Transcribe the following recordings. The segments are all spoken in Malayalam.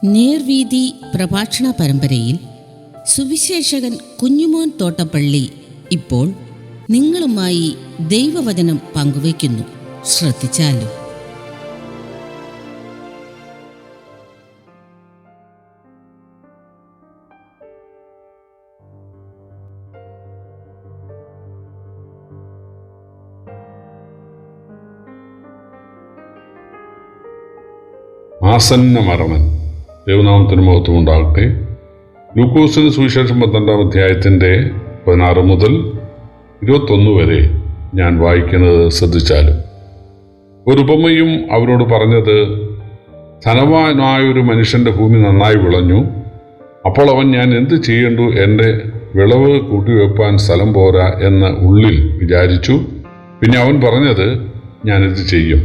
നേർവീതി പ്രഭാഷണ പരമ്പരയിൽ സുവിശേഷകൻ കുഞ്ഞുമോൻ തോട്ടപ്പള്ളി ഇപ്പോൾ നിങ്ങളുമായി ദൈവവചനം പങ്കുവയ്ക്കുന്നു. ശ്രദ്ധിച്ചാലും. ആസന്ന മരണം. ദൈവനാമത്തിന് മഹത്വം ഉണ്ടാകട്ടെ. ലൂക്കോസിന് സുവിശേഷം 12-ാം അധ്യായത്തിൻ്റെ 16 മുതൽ 21 വരെ ഞാൻ വായിക്കുന്നത് ശ്രദ്ധിച്ചാലും. ഒരു ഉപമയും അവരോട് പറഞ്ഞത്, ധനവാനായൊരു മനുഷ്യൻ്റെ ഭൂമി നന്നായി വിളഞ്ഞു. അപ്പോൾ അവൻ, ഞാൻ എന്ത് ചെയ്യേണ്ടു, എൻ്റെ വിളവ് കൂട്ടിവെപ്പാൻ സ്ഥലം പോരാ എന്ന് ഉള്ളിൽ വിചാരിച്ചു. പിന്നെ അവൻ പറഞ്ഞത്, ഞാനിത് ചെയ്യും.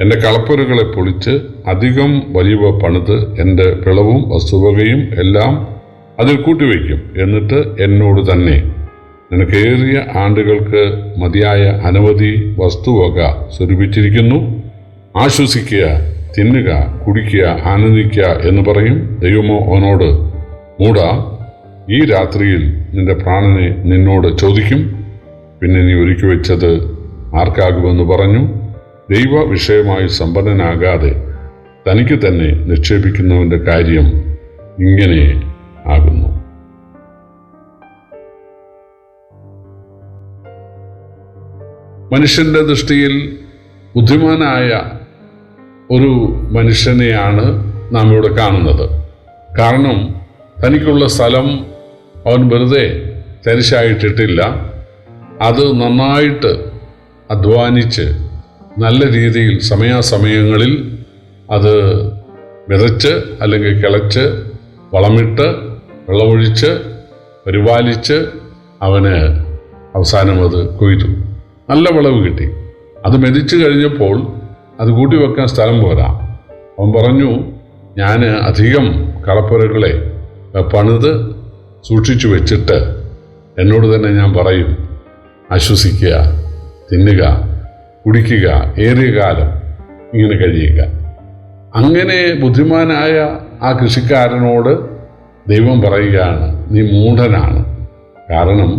എൻ്റെ കളപ്പുരകളെ പൊളിച്ച് അധികം വലിയവ പണിത് എൻ്റെ വിളവും വസ്തുവകയും എല്ലാം അതിൽ കൂട്ടിവയ്ക്കും. എന്നിട്ട് എന്നോട് തന്നെ, നിനക്കേറിയ ആണ്ടുകൾക്ക് മതിയായ അനവധി വസ്തുവക സ്വരൂപിച്ചിരിക്കുന്നു. ആശ്വസിക്കുക, തിന്നുക, കുടിക്കുക, ആനന്ദിക്കുക എന്ന് പറയും. ദൈവമോ അവനോട്, മൂടാ, ഈ രാത്രിയിൽ നിന്റെ പ്രാണനെ നിന്നോട് ചോദിക്കും. പിന്നെ നീ ഒരുക്കി വെച്ചത് ആർക്കാകുമെന്ന് പറഞ്ഞു. ദൈവ വിഷയമായി സമ്പന്നനാകാതെ തനിക്ക് തന്നെ നിക്ഷേപിക്കുന്നവൻ്റെ കാര്യം ഇങ്ങനെ ആകുന്നു. മനുഷ്യൻ്റെ ദൃഷ്ടിയിൽ ബുദ്ധിമാനായ ഒരു മനുഷ്യനെയാണ് നാം ഇവിടെ കാണുന്നത്. കാരണം തനിക്കുള്ള സ്ഥലം അവൻ വെറുതെ തരിശായിട്ടിട്ടില്ല. അത് നന്നായിട്ട് അധ്വാനിച്ച് നല്ല രീതിയിൽ സമയാസമയങ്ങളിൽ അത് വിതച്ച് അല്ലെങ്കിൽ കിളച്ച് വളമിട്ട് വെള്ളമൊഴിച്ച് പരിപാലിച്ച് അവന് അവസാനം അത് കൊയ്തു. നല്ല വിളവ് കിട്ടി. അത് മെതിച്ച് കഴിഞ്ഞപ്പോൾ അത് കൂട്ടി വെക്കാൻ സ്ഥലം പോരാ. അവൻ പറഞ്ഞു, ഞാൻ അധികം കളപ്പുരകളെ പണിത് സൂക്ഷിച്ചു വെച്ചിട്ട് എന്നോട് തന്നെ ഞാൻ പറയും, ആശ്വസിക്കുക, തിന്നുക, കുടിക്കുക, ഏറിയ കാലം ഇങ്ങനെ കഴിയുക. അങ്ങനെ ബുദ്ധിമാനായ ആ കൃഷിക്കാരനോട് ദൈവം പറയുകയാണ്, നീ മൂഢനാണ്. കാരണം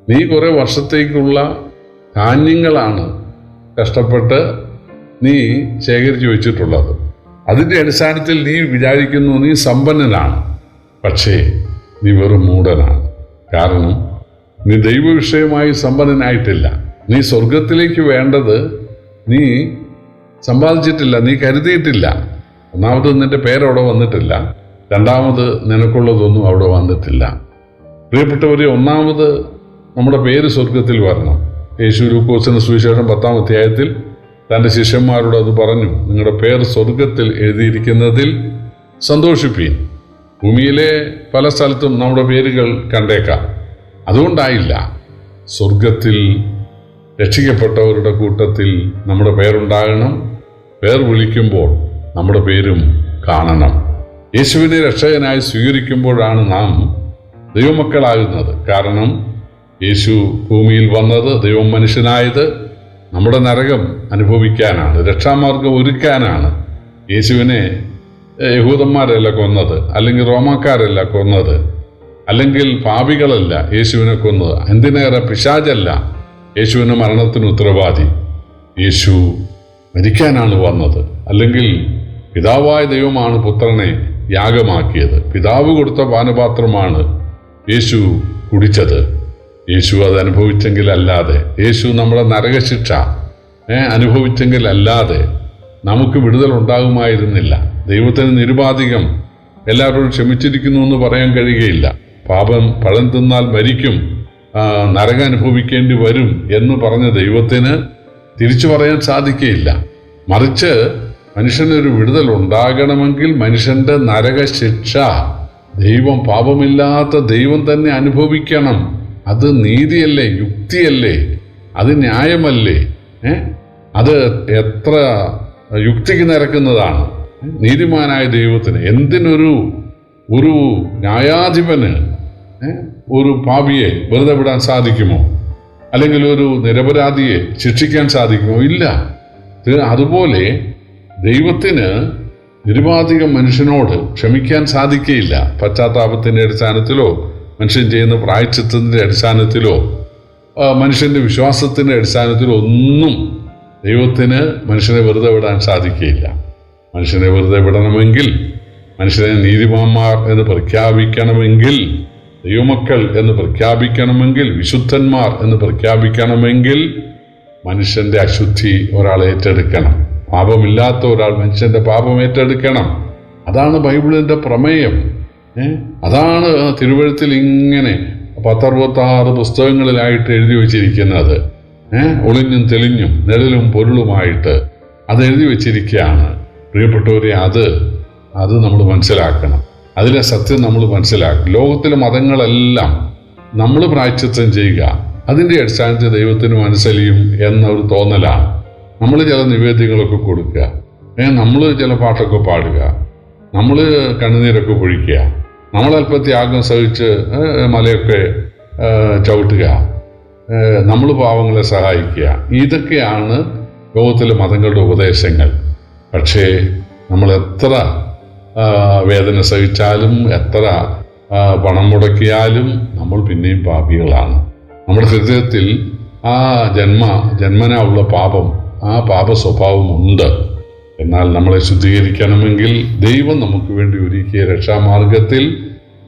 നീ കുറേ വർഷത്തേക്കുള്ള ധാന്യങ്ങളാണ് കഷ്ടപ്പെട്ട് നീ ശേഖരിച്ചു വെച്ചിട്ടുള്ളത്. അതിൻ്റെ അടിസ്ഥാനത്തിൽ നീ വിചാരിക്കുന്നു നീ സമ്പന്നനാണ്. പക്ഷേ നീ വെറും മൂഢനാണ്. കാരണം നീ ദൈവവിഷയമായി സമ്പന്നനായിട്ടില്ല. നീ സ്വർഗത്തിലേക്ക് വേണ്ടത് നീ സമ്പാദിച്ചിട്ടില്ല, നീ കരുതിയിട്ടില്ല. ഒന്നാമത് നിന്റെ പേരവിടെ വന്നിട്ടില്ല. രണ്ടാമത് നിനക്കുള്ളതൊന്നും അവിടെ വന്നിട്ടില്ല. പ്രിയപ്പെട്ടവരെ, ഒന്നാമത് നമ്മുടെ പേര് സ്വർഗത്തിൽ വരണം. യേശു ലൂക്കോസിന് സുവിശേഷം 10-ാം അധ്യായത്തിൽ തൻ്റെ ശിഷ്യന്മാരോട് അത് പറഞ്ഞു, നിങ്ങളുടെ പേർ സ്വർഗത്തിൽ എഴുതിയിരിക്കുന്നതിൽ സന്തോഷിപ്പീൻ. ഭൂമിയിലെ പല സ്ഥലത്തും നമ്മുടെ പേരുകൾ കണ്ടേക്കാം. അതുകൊണ്ടായില്ല, സ്വർഗത്തിൽ രക്ഷിക്കപ്പെട്ടവരുടെ കൂട്ടത്തിൽ നമ്മുടെ പേരുണ്ടാകണം. പേർ വിളിക്കുമ്പോൾ നമ്മുടെ പേരും കാണണം. യേശുവിനെ രക്ഷകനായി സ്വീകരിക്കുമ്പോഴാണ് നാം ദൈവമക്കളാകുന്നത്. കാരണം യേശു ഭൂമിയിൽ വന്നത്, ദൈവം മനുഷ്യനായത് നമ്മുടെ നരകം അനുഭവിക്കാനാണ്, രക്ഷാമാർഗം ഒരുക്കാനാണ്. യേശുവിനെ യഹൂദന്മാരല്ല കൊന്നത്, അല്ലെങ്കിൽ റോമാക്കാരല്ല കൊന്നത്, അല്ലെങ്കിൽ പാപികളല്ല യേശുവിനെ കൊന്നത്, എന്തിനേറെ പിശാചല്ല യേശുവിന് മരണത്തിന് ഉത്തരവാദി. യേശു മരിക്കാനാണ് വന്നത്. അല്ലെങ്കിൽ പിതാവായ ദൈവമാണ് പുത്രനെ യാഗമാക്കിയത്. പിതാവ് കൊടുത്ത പാനപാത്രമാണ് യേശു കുടിച്ചത്. യേശു അത് അനുഭവിച്ചെങ്കിലല്ലാതെ, യേശു നമ്മുടെ നരകശിക്ഷ അനുഭവിച്ചെങ്കിലല്ലാതെ നമുക്ക് വിടുതൽ ഉണ്ടാകുമായിരുന്നില്ല. ദൈവത്തിന് നിരുപാധികം എല്ലാവരോടും ക്ഷമിച്ചിരിക്കുന്നു എന്ന് പറയാൻ കഴിയുകയില്ല. പാപം പഴം തിന്നാൽ മരിക്കും, നരകം അനുഭവിക്കേണ്ടി വരും എന്ന് പറഞ്ഞ ദൈവത്തിന് തിരിച്ചു പറയാൻ സാധിക്കുകയില്ല. മറിച്ച് മനുഷ്യനൊരു വിടുതൽ ഉണ്ടാകണമെങ്കിൽ മനുഷ്യന്റെ നരകശിക്ഷ ദൈവം, പാപമില്ലാത്ത ദൈവം തന്നെ അനുഭവിക്കണം. അത് നീതിയല്ലേ, യുക്തിയല്ലേ, അത് ന്യായമല്ലേ? അത് എത്ര യുക്തിക്ക് നിരക്കുന്നതാണ്. നീതിമാനായ ദൈവത്തിന് എന്തിനൊരു ന്യായാധിപന് ഒരു പാപിയെ വെറുതെ വിടാൻ സാധിക്കുമോ? അല്ലെങ്കിൽ ഒരു നിരപരാധിയെ ശിക്ഷിക്കാൻ സാധിക്കുമോ? ഇല്ല. അതുപോലെ ദൈവത്തിന് നിരുപാധികം മനുഷ്യനോട് ക്ഷമിക്കാൻ സാധിക്കുകയില്ല. പശ്ചാത്താപത്തിൻ്റെ അടിസ്ഥാനത്തിലോ മനുഷ്യൻ ചെയ്യുന്ന പ്രായശ്ചിത്തത്തിൻ്റെ അടിസ്ഥാനത്തിലോ മനുഷ്യൻ്റെ വിശ്വാസത്തിൻ്റെ അടിസ്ഥാനത്തിലോ ഒന്നും ദൈവത്തിന് മനുഷ്യനെ വെറുതെ വിടാൻ സാധിക്കുകയില്ല. മനുഷ്യനെ വെറുതെ വിടണമെങ്കിൽ, മനുഷ്യനെ നീതിമാന്മാർ എന്ന് പ്രഖ്യാപിക്കണമെങ്കിൽ, ദൈവമക്കൾ എന്ന് പ്രഖ്യാപിക്കണമെങ്കിൽ, വിശുദ്ധന്മാർ എന്ന് പ്രഖ്യാപിക്കണമെങ്കിൽ മനുഷ്യൻ്റെ അശുദ്ധി ഒരാൾ ഏറ്റെടുക്കണം. പാപമില്ലാത്ത ഒരാൾ മനുഷ്യൻ്റെ പാപം ഏറ്റെടുക്കണം. അതാണ് ബൈബിളിൻ്റെ പ്രമേയം. അതാണ് തിരുവഴുത്തിൽ ഇങ്ങനെ 1066 പുസ്തകങ്ങളിലായിട്ട് എഴുതി വച്ചിരിക്കുന്നത്. ഒളിഞ്ഞും തെളിഞ്ഞും നിഴലും പൊരുളുമായിട്ട് അത് എഴുതി വച്ചിരിക്കുകയാണ്. പ്രിയപ്പെട്ടവരെ, അത് നമ്മൾ മനസ്സിലാക്കണം. അതിലെ സത്യം നമ്മൾ മനസ്സിലാക്കണം. ലോകത്തിലെ മതങ്ങളെല്ലാം നമ്മൾ പ്രായശ്ചിത്തം ചെയ്യുക, അതിൻ്റെ അടിസ്ഥാനത്തിൽ ദൈവത്തിന് മനസ്സലിയും എന്നൊരു തോന്നലാണ്. നമ്മൾ ചില നിവേദ്യങ്ങളൊക്കെ കൊടുക്കുക, നമ്മൾ ചില പാട്ടൊക്കെ പാടുക, നമ്മൾ കണ്ണുനീരൊക്കെ പൊഴിക്കുക, നമ്മളല്പം ത്യാഗം സഹിച്ച് മലയൊക്കെ ചവിട്ടുക, നമ്മൾ പാവങ്ങളെ സഹായിക്കുക. ഇതൊക്കെയാണ് ലോകത്തിലെ മതങ്ങളുടെ ഉപദേശങ്ങൾ. പക്ഷേ നമ്മൾ എത്ര വേദന സഹിച്ചാലും, എത്ര പണം മുടക്കിയാലും നമ്മൾ പിന്നെയും പാപികളാണ്. നമ്മുടെ ഹൃദയത്തിൽ ആ ജന്മനാ ഉള്ള പാപം, ആ പാപ സ്വഭാവമുണ്ട്. എന്നാൽ നമ്മളെ ശുദ്ധീകരിക്കണമെങ്കിൽ ദൈവം നമുക്ക് വേണ്ടി ഒരുക്കിയ രക്ഷാമാർഗത്തിൽ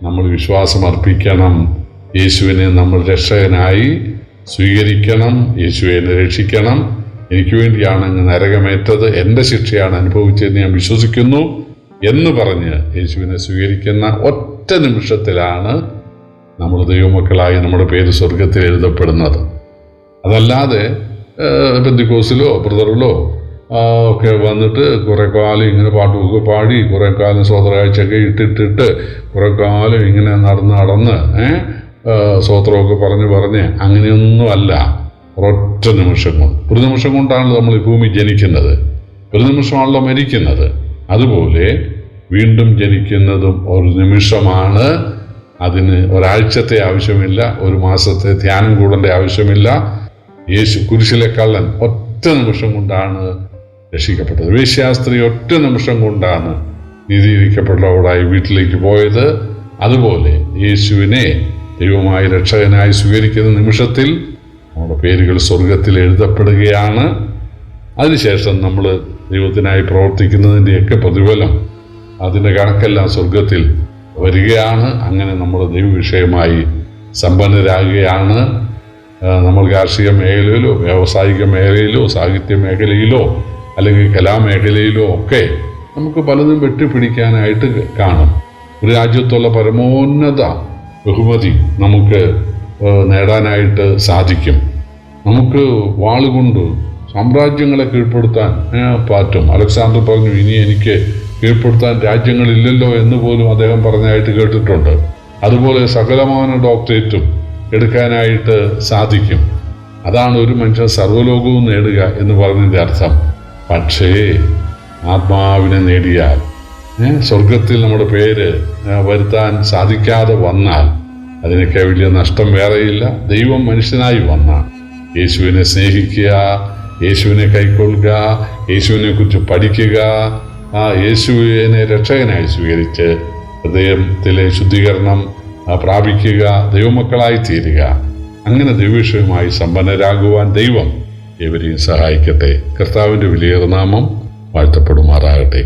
നമ്മൾ വിശ്വാസം അർപ്പിക്കണം. യേശുവിനെ നമ്മൾ രക്ഷകനായി സ്വീകരിക്കണം. യേശുവിനെ രക്ഷിക്കണം. എനിക്ക് വേണ്ടിയാണ് അങ്ങ് നരകമേറ്റത്, എൻ്റെ ശിക്ഷയാണ് അനുഭവിച്ചതെന്ന് ഞാൻ വിശ്വസിക്കുന്നു എന്ന് പറഞ്ഞ് യേശുവിനെ സ്വീകരിക്കുന്ന ഒറ്റ നിമിഷത്തിലാണ് നമ്മൾ ദൈവമക്കളായി നമ്മുടെ പേര് സ്വർഗത്തിൽ എഴുതപ്പെടുന്നത്. അതല്ലാതെ പെന്തിക്കോസിലോ ബ്രദറിലോ ഒക്കെ വന്നിട്ട് കുറേ കാലം ഇങ്ങനെ പാട്ടുമൊക്കെ പാടി, കുറേ കാലം സ്വതരാഴ്ചയൊക്കെ ഇട്ടിട്ട് കുറേ കാലം ഇങ്ങനെ നടന്ന് സ്വോത്രമൊക്കെ പറഞ്ഞ് അങ്ങനെയൊന്നുമല്ല. ഒരൊറ്റ നിമിഷം കൊണ്ട്, ഒരു നിമിഷം കൊണ്ടാണല്ലോ നമ്മൾ ഈ ഭൂമി ജനിക്കുന്നത്, ഒരു നിമിഷമാണല്ലോ മരിക്കുന്നത്. അതുപോലെ വീണ്ടും ജനിക്കുന്നതും ഒരു നിമിഷമാണ്. അതിന് ഒരാഴ്ചത്തെ ആവശ്യമില്ല, ഒരു മാസത്തെ ധ്യാനം കൂടേണ്ട ആവശ്യമില്ല. യേശു കുരിശിലെ കള്ളൻ ഒറ്റ നിമിഷം കൊണ്ടാണ് രക്ഷിക്കപ്പെട്ടത്. വേശ്യാസ്ത്രീ ഒറ്റ നിമിഷം കൊണ്ടാണ് നീതീകരിക്കപ്പെട്ടവളായി വീട്ടിലേക്ക് പോയത്. അതുപോലെ യേശുവിനെ ദൈവമായി രക്ഷകനായി സ്വീകരിക്കുന്ന നിമിഷത്തിൽ നമ്മുടെ പേരുകൾ സ്വർഗത്തിൽ എഴുതപ്പെടുകയാണ്. അതിനുശേഷം നമ്മൾ ദൈവത്തിനായി പ്രവർത്തിക്കുന്നതിൻ്റെയൊക്കെ പ്രതിഫലം, അതിൻ്റെ കണക്കെല്ലാം സ്വർഗത്തിൽ വരികയാണ്. അങ്ങനെ നമ്മൾ ദൈവവിഷയമായി സമ്പന്നരാകുകയാണ്. നമ്മൾ കാർഷിക മേഖലയിലോ വ്യാവസായിക മേഖലയിലോ സാഹിത്യ മേഖലയിലോ അല്ലെങ്കിൽ കലാമേഖലയിലോ ഒക്കെ നമുക്ക് പലതും വെട്ടിപ്പിടിക്കാനായിട്ട് കാണും. ഒരു രാജ്യത്തുള്ള പരമോന്നത ബഹുമതി നമുക്ക് നേടാനായിട്ട് സാധിക്കും. നമുക്ക് വാളുകൊണ്ട് സാമ്രാജ്യങ്ങളെ കീഴ്പ്പെടുത്താൻ പറ്റും. അലക്സാണ്ടർ പറഞ്ഞു, ഇനി എനിക്ക് കീഴ്പ്പെടുത്താൻ രാജ്യങ്ങളില്ലല്ലോ എന്ന് പോലും അദ്ദേഹം പറഞ്ഞായിട്ട് കേട്ടിട്ടുണ്ട്. അതുപോലെ സകലമാന ഡോക്ടറേറ്റും എടുക്കാനായിട്ട് സാധിക്കും. അതാണ് ഒരു മനുഷ്യൻ സർവ്വലോകവും നേടുക എന്ന് പറഞ്ഞതിൻ്റെ അർത്ഥം. പക്ഷേ ആത്മാവിനെ നേടിയാൽ, സ്വർഗത്തിൽ നമ്മുടെ പേര് വരുത്താൻ സാധിക്കാതെ വന്നാൽ അതിനൊക്കെ വലിയ നഷ്ടം വേറെയില്ല. ദൈവം മനുഷ്യനായി വന്ന യേശുവിനെ സ്നേഹിക്കുക, യേശുവിനെ കൈക്കൊള്ളുക, യേശുവിനെ കുറിച്ച് പഠിക്കുക, ആ യേശുവിനെ രക്ഷകനായി സ്വീകരിച്ച് ഹൃദയത്തിലെ ശുദ്ധീകരണം പ്രാപിക്കുക, ദൈവമക്കളായി തീരുക. അങ്ങനെ ദൈവവിഷയമായി സമ്പന്നരാകുവാൻ ദൈവം ഏവരെയും സഹായിക്കട്ടെ. കർത്താവിൻ്റെ വിലയേറിയ നാമം വാഴ്ത്തപ്പെടുമാറാകട്ടെ.